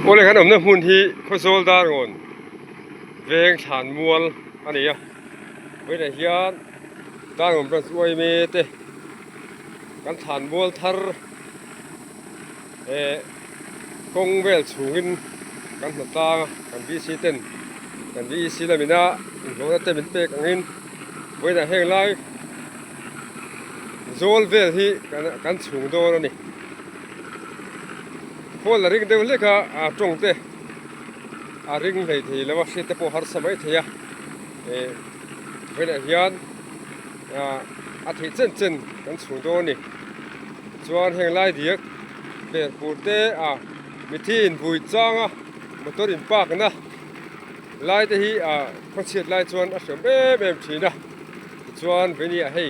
โอ้เลยขนมน้ำหุ่นที่เขาโซลดารอนเวงฉานมัวอันนี้อ่ะเว้ยแต่เฮียดารอนเป็นสวยเมตกันฉานมัวทาร์กงเวลสูงกันหัวตากันวีซีเต้นกันวีซีละมินะโลนัตเต้เป็นเป๊กอันนี้เว้ยแต่เฮงไลโซลเวลที่กันสูงโดนนี่คนละริงเดียวเล็กอะตรงเตะริงเลยทีแล้วว่าเสร็จพอหาสมัยเทียเวลาเฮียนอาทิตย์เจนกันสูงโดนนี่ส่วนแห่งไล่เดียกเปิดปูเตะมีที่อินบุยจ้างมาตัวอินปากนะไล่ที่คนเชียร์ไล่ส่วนอาเสมแบบทีนะส่วนเวนีให้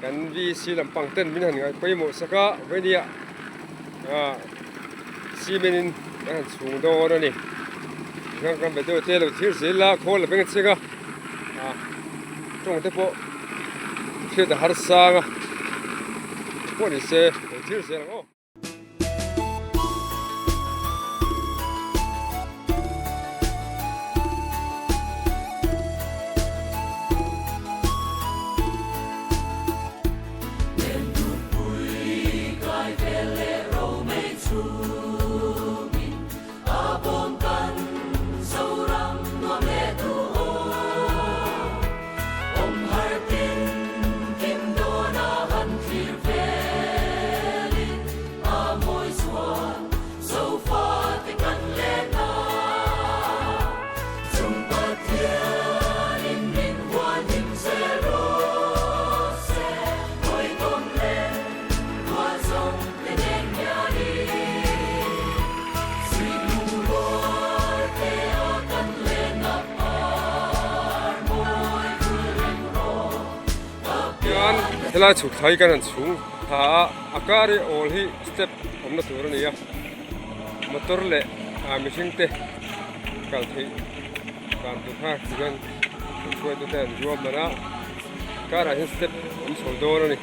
กันวีซีลำปังเต้นมินันไงไปหมดสักเวนีซีเมนินกันสูงโดนนี่กันไปดูเตลที่สิละคนละเป็นสิ่งตรงเตปเชื่อแต่หาสางพวกนี้เสียที่สิละโอ้เวลาฉุกไทยกันสูงถ้าอากาศโอลที่สเต็ปผมน่าตัวนี้มาตัวเละมิชิงเตะการที่การดูภาพที่กันช่วยตัวแต่รวมมานะการหาสเต็ปผมส่งตัวนี่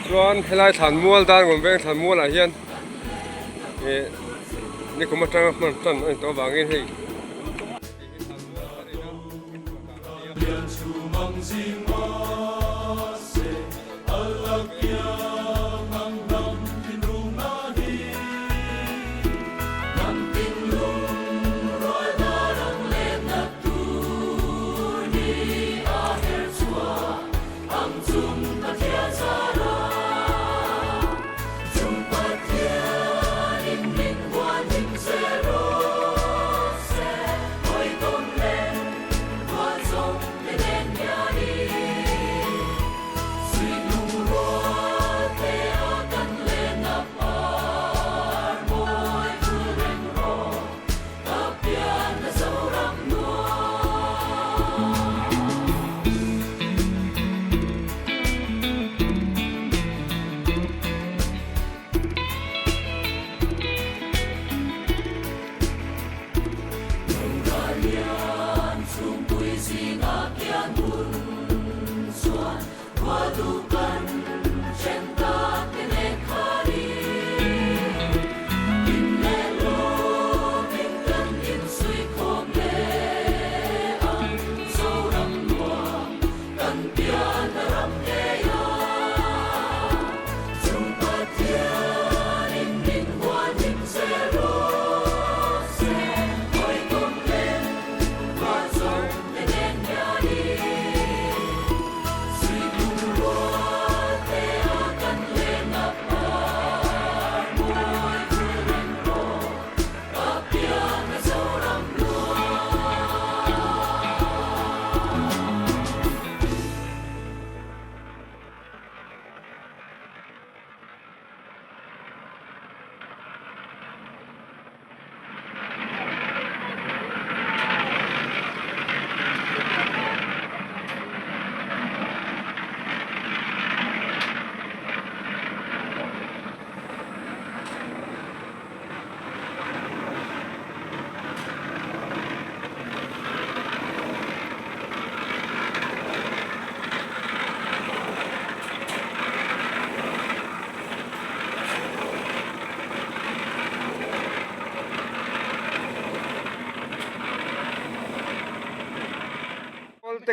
ส่วนเวลาฐานมัวด้านผมเป็นฐานมัวหลายเฮียนนี่ผมมาตั้งมันตั้งตัวบางอย่างให้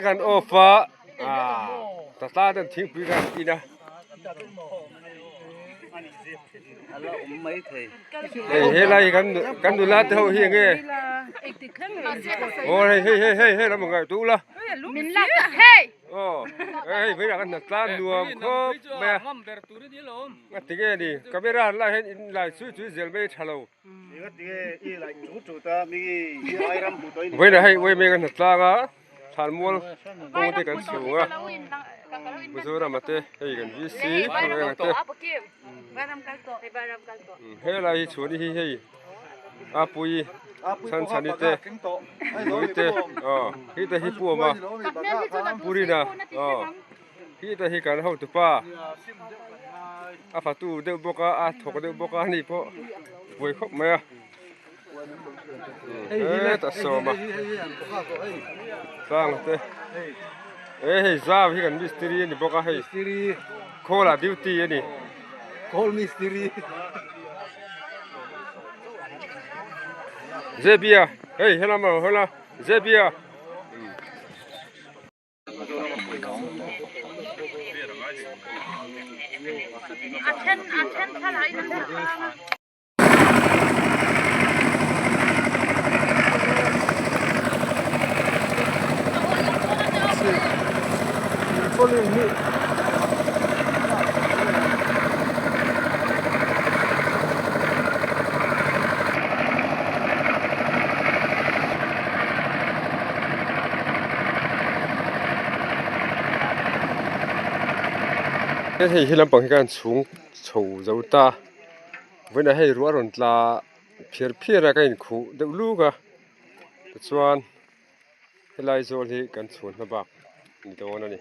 กันโอฟ้าตาตาเดินทิ้งปีกันอีนะเฮ้ยไรกันดูแลเท่าเฮียงเงี้ยโอ้ยเฮ้ยแล้วมึงไงตู้ละมินลักเฮ้ยโอ้เฮ้ยไม่รักกันนักตาดูครบแม่งัดติเกดีก็ไม่รักไล่ให้ไล่ช่วยเซลไม่ทะเลาะเว้ยนะให้เว้ยไม่กันนักตาทานมัวคงติกันสูงอ่ะบุษรามาเตะให้กันวิสีไปกันเตะเฮ้ยอะไรชวนนี่เฮ้ยอาปุยฉันนี่เตะลุยเตะฮิตาฮิปัวมาปุรินะฮิตาฮิกันเขาตุป้าอาฟาตูเดือบกาถกเดือบกานี่พอป่วยครบไหมอ่ะตัดสอมาสร้างเตะจ้าพี่กันมิสตรีนี่บอกว่าให้โคลาดิวตี้นี่โคลมิสตรีเซบียเฮ้ยเฮล่ามาเฮล่าเซบียอาเชนท่าไหร่นั่นfollowing me. Thì khi làm bằng cái xuống sầu dầu ta với lại hay rửa rồi là phía ra cái khu đậu lú cả chuan cái lai rồi thì cần xuống nó bạc như thế này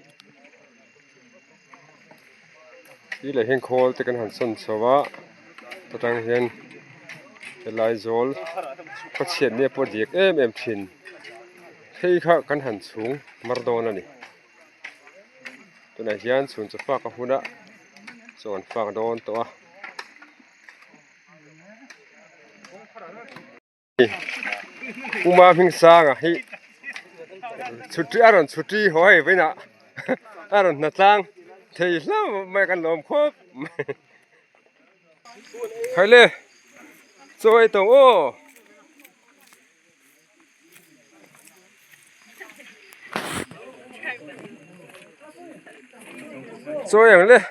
ที่เหลือเห็นโคลแต่กันหันส่วนสวะตะตังเห็นเป็นลายโจลก็เฉียนเนี่ยปวดเดียกชินให้ข้ากันหันสูงมาร์โดนนี่ตัวไหนยันสูงจะฝากกับหุ่นส่วนฝากโดนตัวอุมาพิงสางให้ชุดที่ชุดที่หอยไว้นะนัดตังเที่ยวแล้วไม่กันลมครบใครเลยสวยตรงโอ้สวยอย่างเลย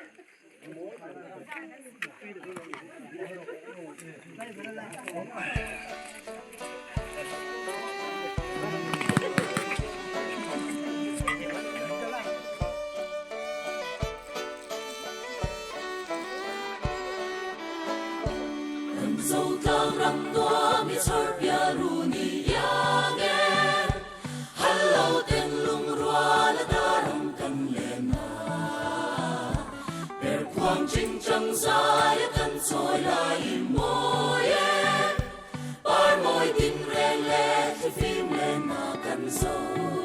dâu tang ram tua mi chor pia ru ni yang en hello ten lung rua la da ram kan le na per kwang ching chang za ya kan choi la i mo ye par moi tin ren le khi phim le na kan so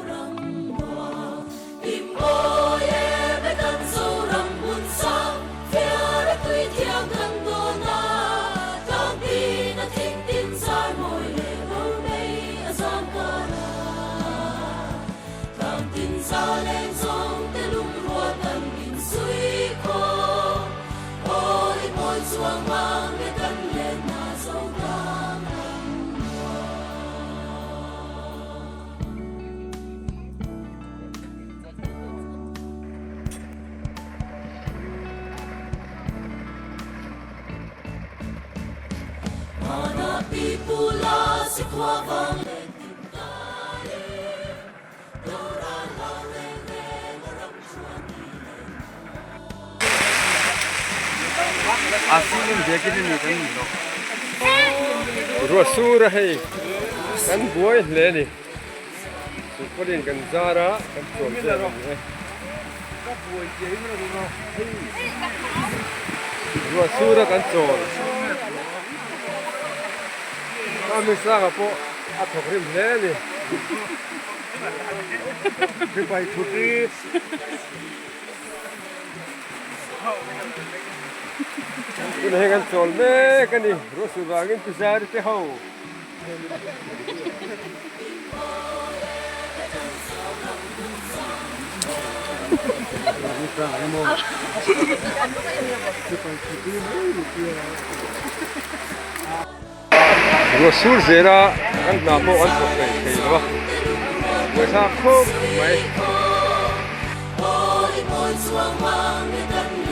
ram mo i mo ye be kan so ram bun sa fia ra tui thia kan do na sao lên sông te lung rua tan in suy ko ôi môi chuang mang để tan lên na sâu cam mana pipula si kwa vang asing dekini ni kan noรัวสู้ระให้กันบวยเลยนี่สุดประเด็นกันซาระกันสวมเสื้อกันเลยรัวสู้ระกันโจรถ้าไม่ทราบก็พออัดถกริมเลยนี่คือไปทุกที่คุณเห็นกันโจรไหมกันนี่รู้สึกว่าเงินพิเศษที่เขา Rồi xuống dưới là ăn nào bộ ăn thuộc về thì đúng không? Người ta không mấy. Ôi ôi chuông vang